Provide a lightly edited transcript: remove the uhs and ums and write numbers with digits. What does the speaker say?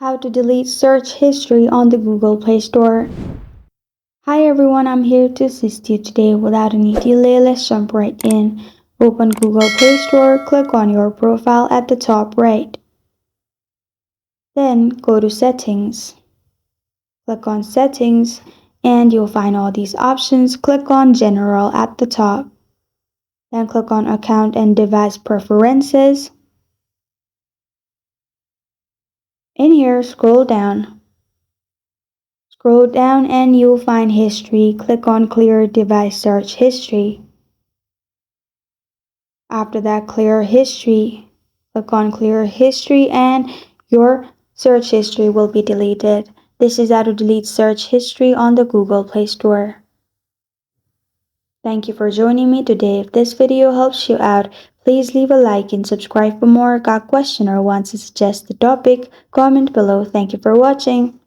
How to delete search history on the Google Play Store. Hi everyone, I'm here to assist you today. Without any delay, let's jump right in. Open Google Play Store, click on your profile at the top right. Then go to Settings. Click on Settings and you'll find all these options. Click on General at the top. Then click on Account and Device Preferences. In here, scroll down. Scroll down and you'll find History. Click on Clear Device Search History. After that, Clear History. Click on Clear History and your search history will be deleted. This is how to delete search history on the Google Play Store. Thank you for joining me today. If this video helps you out, please leave a like and subscribe for more. Got a question or want to suggest the topic? Comment below. Thank you for watching.